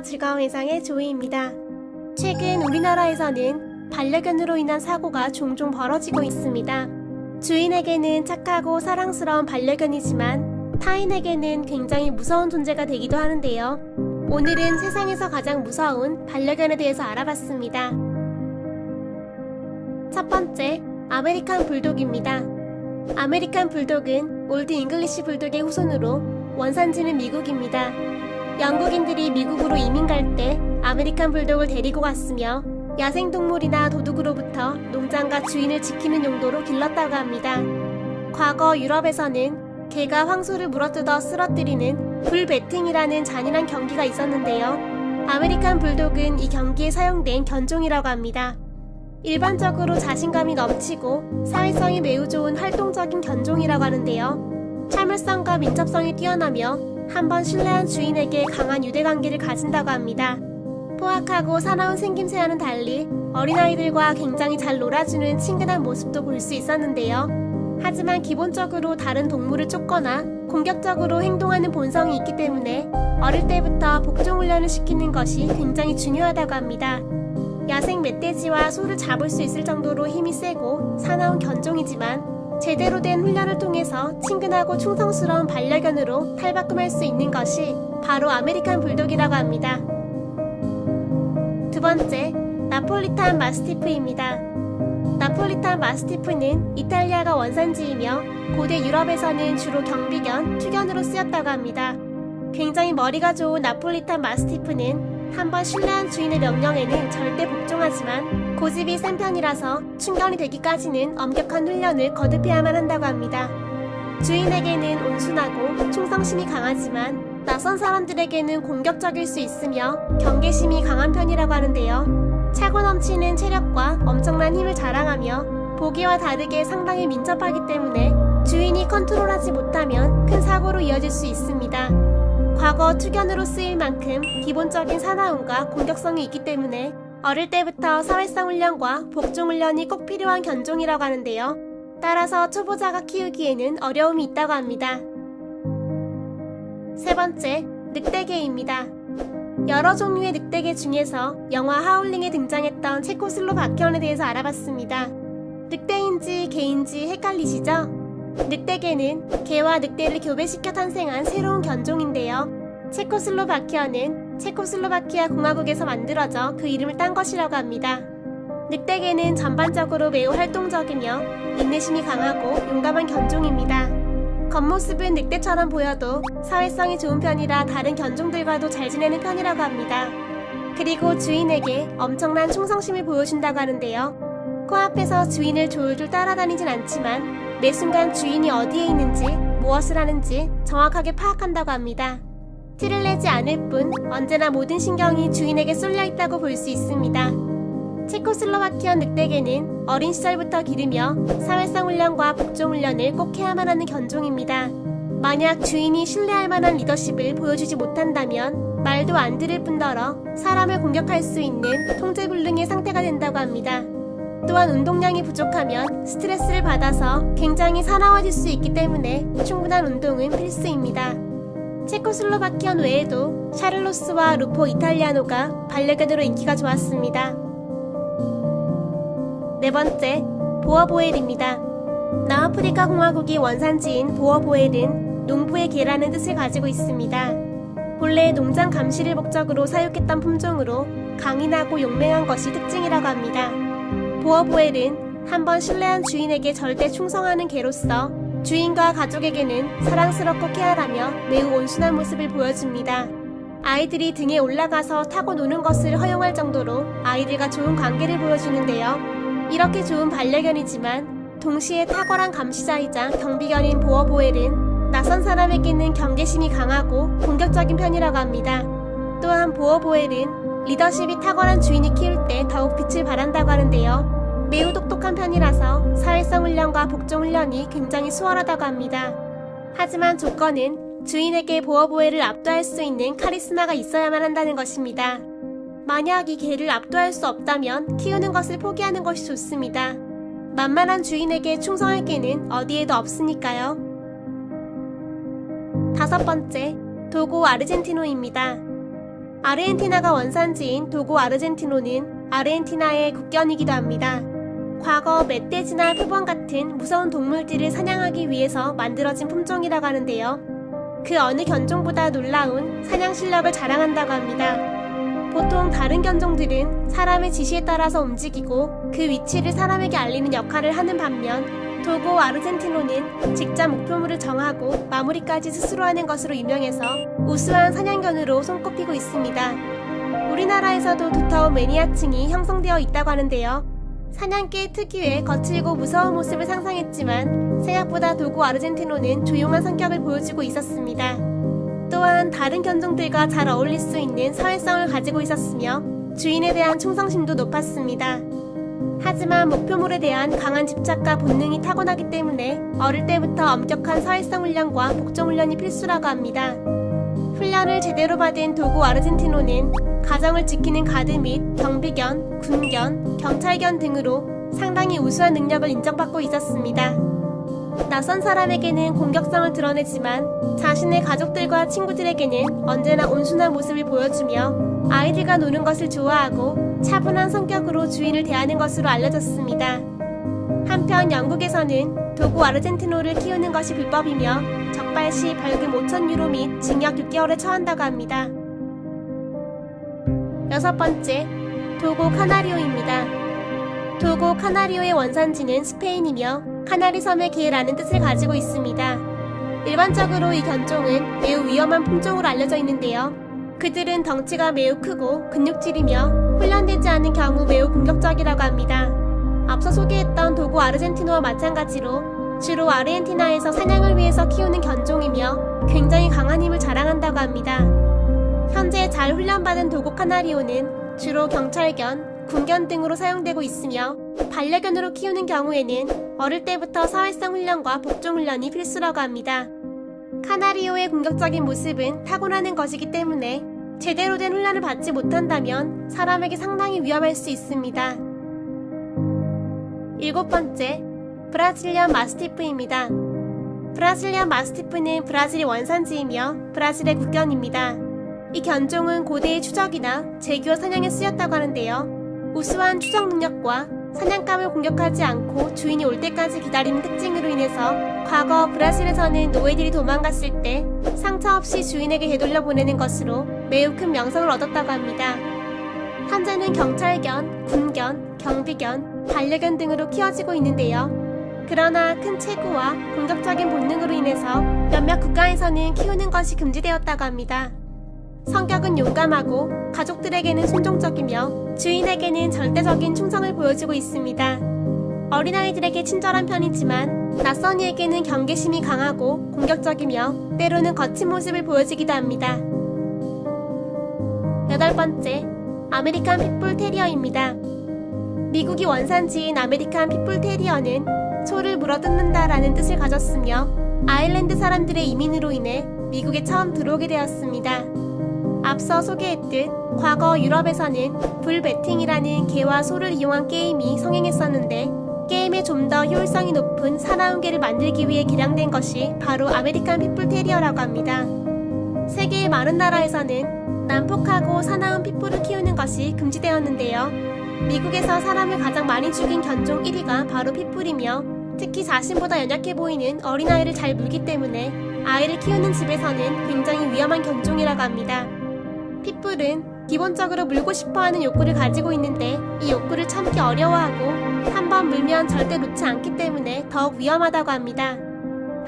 안녕하세요. 즐거운 일상의 조이입니다. 최근 우리나라에서는 반려견으로 인한 사고가 종종 벌어지고 있습니다. 주인에게는 착하고 사랑스러운 반려견이지만 타인에게는 굉장히 무서운 존재가 되기도 하는데요. 오늘은 세상에서 가장 무서운 반려견에 대해서 알아봤습니다. 첫 번째, 아메리칸 불독입니다. 아메리칸 불독은 올드 잉글리시 불독의 후손으로 원산지는 미국입니다. 영국인들이 미국으로 이민 갈 때 아메리칸 불독을 데리고 갔으며 야생동물이나 도둑으로부터 농장과 주인을 지키는 용도로 길렀다고 합니다. 과거 유럽에서는 개가 황소를 물어뜯어 쓰러뜨리는 불배팅이라는 잔인한 경기가 있었는데요. 아메리칸 불독은 이 경기에 사용된 견종이라고 합니다. 일반적으로 자신감이 넘치고 사회성이 매우 좋은 활동적인 견종이라고 하는데요. 참을성과 민첩성이 뛰어나며 한번 신뢰한 주인에게 강한 유대관계를 가진다고 합니다. 포악하고 사나운 생김새와는 달리 어린아이들과 굉장히 잘 놀아주는 친근한 모습도 볼 수 있었는데요. 하지만 기본적으로 다른 동물을 쫓거나 공격적으로 행동하는 본성이 있기 때문에 어릴 때부터 복종훈련을 시키는 것이 굉장히 중요하다고 합니다. 야생 멧돼지와 소를 잡을 수 있을 정도로 힘이 세고 사나운 견종이지만 제대로 된 훈련을 통해서 친근하고 충성스러운 반려견으로 탈바꿈할 수 있는 것이 바로 아메리칸 불독이라고 합니다. 두 번째, 나폴리탄 마스티프입니다. 나폴리탄 마스티프는 이탈리아가 원산지이며 고대 유럽에서는 주로 경비견, 투견으로 쓰였다고 합니다. 굉장히 머리가 좋은 나폴리탄 마스티프는 한번 신뢰한 주인의 명령에는 절대 복종하지만 고집이 센 편이라서 충견이 되기까지는 엄격한 훈련을 거듭해야만 한다고 합니다. 주인에게는 온순하고 충성심이 강하지만 낯선 사람들에게는 공격적일 수 있으며 경계심이 강한 편이라고 하는데요. 차고 넘치는 체력과 엄청난 힘을 자랑하며 보기와 다르게 상당히 민첩하기 때문에 주인이 컨트롤하지 못하면 큰 사고로 이어질 수 있습니다. 과거 투견으로 쓰일 만큼 기본적인 사나움과 공격성이 있기 때문에 어릴 때부터 사회성 훈련과 복종 훈련이 꼭 필요한 견종이라고 하는데요. 따라서 초보자가 키우기에는 어려움이 있다고 합니다. 세 번째, 늑대개입니다. 여러 종류의 늑대개 중에서 영화 하울링에 등장했던 체코슬로바키언에 대해서 알아봤습니다. 늑대인지 개인지 헷갈리시죠? 늑대개는 개와 늑대를 교배시켜 탄생한 새로운 견종인데요. 체코슬로바키아는 체코슬로바키아 공화국에서 만들어져 그 이름을 딴 것이라고 합니다. 늑대개는 전반적으로 매우 활동적이며 인내심이 강하고 용감한 견종입니다. 겉모습은 늑대처럼 보여도 사회성이 좋은 편이라 다른 견종들과도 잘 지내는 편이라고 합니다. 그리고 주인에게 엄청난 충성심을 보여준다고 하는데요. 코앞에서 주인을 졸졸 따라다니진 않지만 매 순간 주인이 어디에 있는지 무엇을 하는지 정확하게 파악한다고 합니다. 티를 내지 않을 뿐 언제나 모든 신경이 주인에게 쏠려 있다고 볼 수 있습니다. 체코슬로바키안 늑대개는 어린 시절부터 기르며 사회성 훈련과 복종 훈련을 꼭 해야만 하는 견종입니다. 만약 주인이 신뢰할 만한 리더십을 보여주지 못한다면 말도 안 들을 뿐더러 사람을 공격할 수 있는 통제불능의 상태가 된다고 합니다. 또한 운동량이 부족하면 스트레스를 받아서 굉장히 사나워질 수 있기 때문에 충분한 운동은 필수입니다. 체코슬로바키언 외에도 샤를로스와 루포 이탈리아노가 반려견으로 인기가 좋았습니다. 네 번째, 보어보엘입니다. 남아프리카 공화국이 원산지인 보어보엘은 농부의 개라는 뜻을 가지고 있습니다. 본래 농장 감시를 목적으로 사육했던 품종으로 강인하고 용맹한 것이 특징이라고 합니다. 보어보엘은 한번 신뢰한 주인에게 절대 충성하는 개로서 주인과 가족에게는 사랑스럽고 케어하며 매우 온순한 모습을 보여줍니다. 아이들이 등에 올라가서 타고 노는 것을 허용할 정도로 아이들과 좋은 관계를 보여주는데요. 이렇게 좋은 반려견이지만 동시에 탁월한 감시자이자 경비견인 보어보엘은 낯선 사람에게는 경계심이 강하고 공격적인 편이라고 합니다. 또한 보어보엘은 리더십이 탁월한 주인이 키울 때 더욱 빛을 발한다고 하는데요. 매우 똑똑한 편이라서 사회성 훈련과 복종 훈련이 굉장히 수월하다고 합니다. 하지만 조건은 주인에게 보어보엘을 압도할 수 있는 카리스마가 있어야만 한다는 것입니다. 만약 이 개를 압도할 수 없다면 키우는 것을 포기하는 것이 좋습니다. 만만한 주인에게 충성할 개는 어디에도 없으니까요. 다섯 번째, 도고 아르젠티노입니다. 아르헨티나가 원산지인 도고 아르젠티노는 아르헨티나의 국견이기도 합니다. 과거 멧돼지나 표범 같은 무서운 동물들을 사냥하기 위해서 만들어진 품종이라고 하는데요. 그 어느 견종보다 놀라운 사냥 실력을 자랑한다고 합니다. 보통 다른 견종들은 사람의 지시에 따라서 움직이고 그 위치를 사람에게 알리는 역할을 하는 반면 도고 아르젠티노는 직접 목표물을 정하고 마무리까지 스스로 하는 것으로 유명해서 우수한 사냥견으로 손꼽히고 있습니다. 우리나라에서도 두터운 매니아층이 형성되어 있다고 하는데요. 사냥개 특유의 거칠고 무서운 모습을 상상했지만 생각보다 도고 아르젠티노는 조용한 성격을 보여주고 있었습니다. 또한 다른 견종들과 잘 어울릴 수 있는 사회성을 가지고 있었으며 주인에 대한 충성심도 높았습니다. 하지만 목표물에 대한 강한 집착과 본능이 타고나기 때문에 어릴 때부터 엄격한 사회성 훈련과 복종 훈련이 필수라고 합니다. 훈련을 제대로 받은 도고 아르젠티노는 가정을 지키는 가드 및 경비견, 군견, 경찰견 등으로 상당히 우수한 능력을 인정받고 있었습니다. 낯선 사람에게는 공격성을 드러내지만 자신의 가족들과 친구들에게는 언제나 온순한 모습을 보여주며 아이들과 노는 것을 좋아하고 차분한 성격으로 주인을 대하는 것으로 알려졌습니다. 한편 영국에서는 도고 아르젠티노를 키우는 것이 불법이며 적발 시 벌금 5,000유로 및 징역 6개월에 처한다고 합니다. 여섯 번째, 도고 카나리오입니다. 도고 카나리오의 원산지는 스페인이며 카나리 섬의 개라는 뜻을 가지고 있습니다. 일반적으로 이 견종은 매우 위험한 품종으로 알려져 있는데요. 그들은 덩치가 매우 크고 근육질이며 훈련되지 않은 경우 매우 공격적이라고 합니다. 앞서 소개했던 도고 아르젠티노와 마찬가지로 주로 아르헨티나에서 사냥을 위해서 키우는 견종이며 굉장히 강한 힘을 자랑한다고 합니다. 현재 잘 훈련받은 도고 카나리오는 주로 경찰견, 군견 등으로 사용되고 있으며 반려견으로 키우는 경우에는 어릴 때부터 사회성 훈련과 복종 훈련이 필수라고 합니다. 카나리오의 공격적인 모습은 타고나는 것이기 때문에 제대로 된 훈련을 받지 못한다면 사람에게 상당히 위험할 수 있습니다. 일곱 번째, 브라질리언 마스티프입니다. 브라질리언 마스티프는 브라질의 원산지이며 브라질의 국견입니다. 이 견종은 고대의 추적이나 제규어 사냥에 쓰였다고 하는데요. 우수한 추적 능력과 사냥감을 공격하지 않고 주인이 올 때까지 기다리는 특징으로 인해서 과거 브라질에서는 노예들이 도망갔을 때 상처 없이 주인에게 되돌려 보내는 것으로 매우 큰 명성을 얻었다고 합니다. 현재는 경찰견, 군견, 경비견, 반려견 등으로 키워지고 있는데요. 그러나 큰 체구와 공격적인 본능으로 인해서 몇몇 국가에서는 키우는 것이 금지되었다고 합니다. 성격은 용감하고 가족들에게는 순종적이며 주인에게는 절대적인 충성을 보여주고 있습니다. 어린아이들에게 친절한 편이지만 낯선 이에게는 경계심이 강하고 공격적이며 때로는 거친 모습을 보여주기도 합니다. 여덟 번째, 아메리칸 핏불 테리어입니다. 미국이 원산지인 아메리칸 핏불 테리어는 소를 물어뜯는다라는 뜻을 가졌으며 아일랜드 사람들의 이민으로 인해 미국에 처음 들어오게 되었습니다. 앞서 소개했듯 과거 유럽에서는 불배팅이라는 개와 소를 이용한 게임이 성행했었는데 게임에 좀 더 효율성이 높은 사나운 개를 만들기 위해 개량된 것이 바로 아메리칸 핏불 테리어라고 합니다. 세계의 많은 나라에서는 난폭하고 사나운 핏불을 키우는 것이 금지되었는데요. 미국에서 사람을 가장 많이 죽인 견종 1위가 바로 핏불이며 특히 자신보다 연약해 보이는 어린아이를 잘 물기 때문에 아이를 키우는 집에서는 굉장히 위험한 견종이라고 합니다. 핏불은 기본적으로 물고 싶어하는 욕구를 가지고 있는데 이 욕구를 참기 어려워하고 한번 물면 절대 놓지 않기 때문에 더욱 위험하다고 합니다.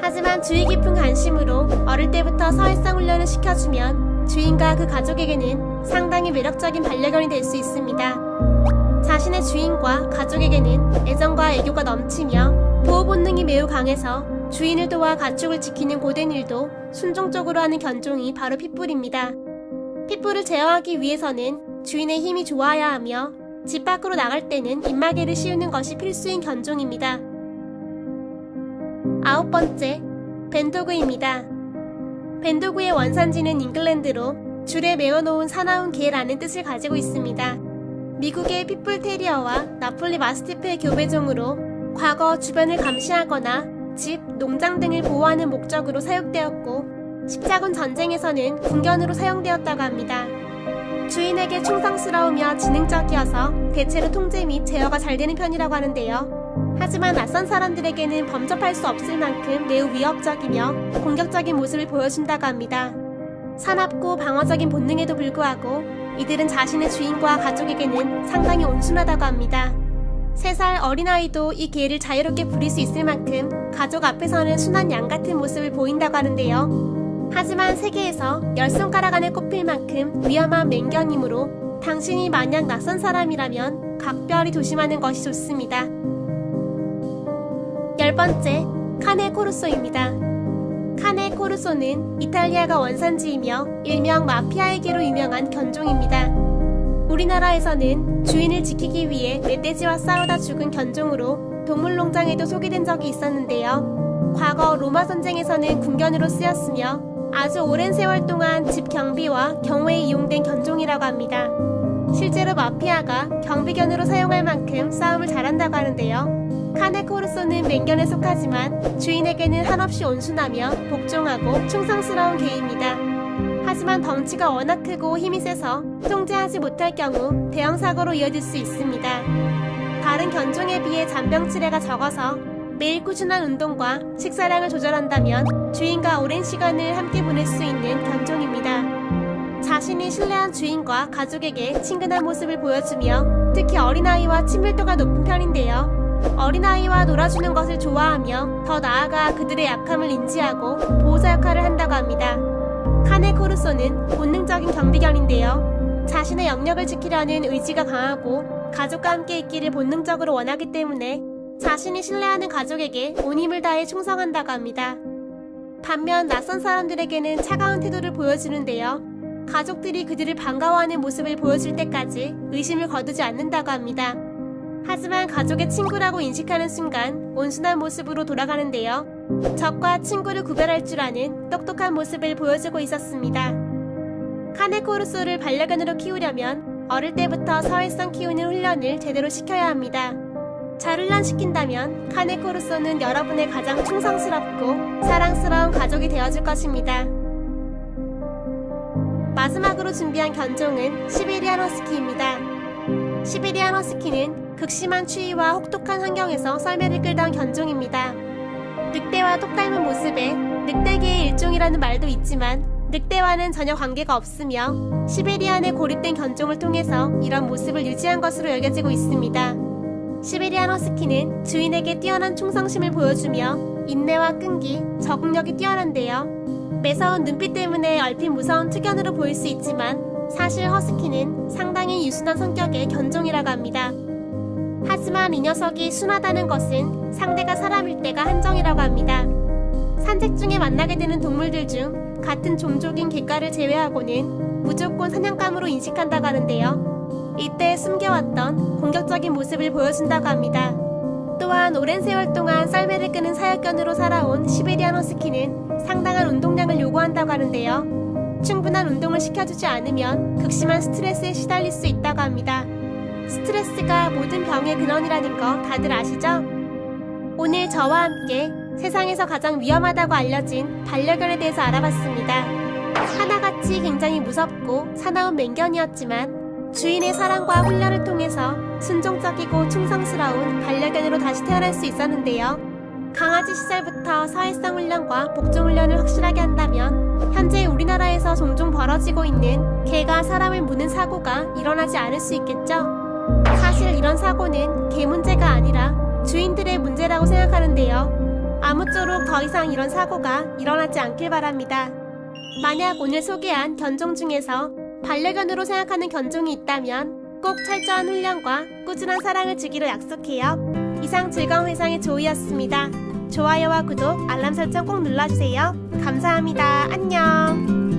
하지만 주의 깊은 관심으로 어릴 때부터 사회성 훈련을 시켜주면 주인과 그 가족에게는 상당히 매력적인 반려견이 될 수 있습니다. 자신의 주인과 가족에게는 애정과 애교가 넘치며 보호 본능이 매우 강해서 주인을 도와 가축을 지키는 고된 일도 순종적으로 하는 견종이 바로 핏불입니다. 핏불을 제어하기 위해서는 주인의 힘이 좋아야 하며 집 밖으로 나갈 때는 입마개를 씌우는 것이 필수인 견종입니다. 아홉 번째, 벤도그입니다. 벤도그의 원산지는 잉글랜드로 줄에 메어놓은 사나운 개라는 뜻을 가지고 있습니다. 미국의 핏불 테리어와 나폴리 마스티프의 교배종으로 과거 주변을 감시하거나 집, 농장 등을 보호하는 목적으로 사용되었고 십자군 전쟁에서는 군견으로 사용되었다고 합니다. 주인에게 충성스러우며 지능적이어서 대체로 통제 및 제어가 잘 되는 편이라고 하는데요. 하지만 낯선 사람들에게는 범접할 수 없을 만큼 매우 위협적이며 공격적인 모습을 보여준다고 합니다. 사납고 방어적인 본능에도 불구하고 이들은 자신의 주인과 가족에게는 상당히 온순하다고 합니다. 3살 어린아이도 이 개를 자유롭게 부릴 수 있을 만큼 가족 앞에서는 순한 양 같은 모습을 보인다고 하는데요. 하지만 세계에서 10손가락 안에 꼽힐 만큼 위험한 맹견이므로 당신이 만약 낯선 사람이라면 각별히 조심하는 것이 좋습니다. 10번째, 카네 코르소입니다. 카네 코르소는 이탈리아가 원산지이며 일명 마피아의 개로 유명한 견종입니다. 우리나라에서는 주인을 지키기 위해 멧돼지와 싸우다 죽은 견종으로 동물농장에도 소개된 적이 있었는데요. 과거 로마 전쟁에서는 군견으로 쓰였으며 아주 오랜 세월 동안 집 경비와 경호에 이용된 견종이라고 합니다. 실제로 마피아가 경비견으로 사용할 만큼 싸움을 잘한다고 하는데요. 카네 코르소는 맹견에 속하지만 주인에게는 한없이 온순하며 복종하고 충성스러운 개입니다. 하지만 덩치가 워낙 크고 힘이 세서 통제하지 못할 경우 대형 사고로 이어질 수 있습니다. 다른 견종에 비해 잔병치레가 적어서 매일 꾸준한 운동과 식사량을 조절한다면 주인과 오랜 시간을 함께 보낼 수 있는 견종입니다. 자신이 신뢰한 주인과 가족에게 친근한 모습을 보여주며 특히 어린아이와 친밀도가 높은 편인데요. 어린아이와 놀아주는 것을 좋아하며 더 나아가 그들의 약함을 인지하고 보호자 역할을 한다고 합니다. 카네 코르소는 본능적인 경비견인데요. 자신의 영역을 지키려는 의지가 강하고 가족과 함께 있기를 본능적으로 원하기 때문에 자신이 신뢰하는 가족에게 온 힘을 다해 충성한다고 합니다. 반면 낯선 사람들에게는 차가운 태도를 보여주는데요. 가족들이 그들을 반가워하는 모습을 보여줄 때까지 의심을 거두지 않는다고 합니다. 하지만 가족의 친구라고 인식하는 순간 온순한 모습으로 돌아가는데요. 적과 친구를 구별할 줄 아는 똑똑한 모습을 보여주고 있었습니다. 카네 코르소를 반려견으로 키우려면 어릴 때부터 사회성 키우는 훈련을 제대로 시켜야 합니다. 잘 훈련시킨다면 카네 코르소는 여러분의 가장 충성스럽고 사랑스러운 가족이 되어줄 것입니다. 마지막으로 준비한 견종은 시베리안 허스키입니다. 시베리안 허스키는 극심한 추위와 혹독한 환경에서 썰매를 끌던 견종입니다. 늑대와 똑 닮은 모습에 늑대계의 일종이라는 말도 있지만 늑대와는 전혀 관계가 없으며 시베리안에 고립된 견종을 통해서 이런 모습을 유지한 것으로 여겨지고 있습니다. 시베리안 허스키는 주인에게 뛰어난 충성심을 보여주며 인내와 끈기, 적응력이 뛰어난데요. 매서운 눈빛 때문에 얼핏 무서운 투견으로 보일 수 있지만 사실 허스키는 상당히 유순한 성격의 견종이라고 합니다. 하지만 이 녀석이 순하다는 것은 상대가 사람일 때가 한정이라고 합니다. 산책 중에 만나게 되는 동물들 중 같은 종족인 객가를 제외하고는 무조건 사냥감으로 인식한다고 하는데요. 이때 숨겨왔던 공격적인 모습을 보여준다고 합니다. 또한 오랜 세월 동안 썰매를 끄는 사역견으로 살아온 시베리안 허스키는 상당한 운동량을 요구한다고 하는데요. 충분한 운동을 시켜주지 않으면 극심한 스트레스에 시달릴 수 있다고 합니다. 스트레스가 모든 병의 근원이라는 거 다들 아시죠? 오늘 저와 함께 세상에서 가장 위험하다고 알려진 반려견에 대해서 알아봤습니다. 하나같이 굉장히 무섭고 사나운 맹견이었지만 주인의 사랑과 훈련을 통해서 순종적이고 충성스러운 반려견으로 다시 태어날 수 있었는데요. 강아지 시절부터 사회성 훈련과 복종 훈련을 확실하게 한다면 현재 우리나라에서 종종 벌어지고 있는 개가 사람을 무는 사고가 일어나지 않을 수 있겠죠? 사실 이런 사고는 개 문제가 아니라 주인들의 문제라고 생각하는데요. 아무쪼록 더 이상 이런 사고가 일어나지 않길 바랍니다. 만약 오늘 소개한 견종 중에서 반려견으로 생각하는 견종이 있다면 꼭 철저한 훈련과 꾸준한 사랑을 주기로 약속해요. 이상 즐거운 회상의 조이였습니다. 좋아요와 구독, 알람 설정 꼭 눌러주세요. 감사합니다. 안녕.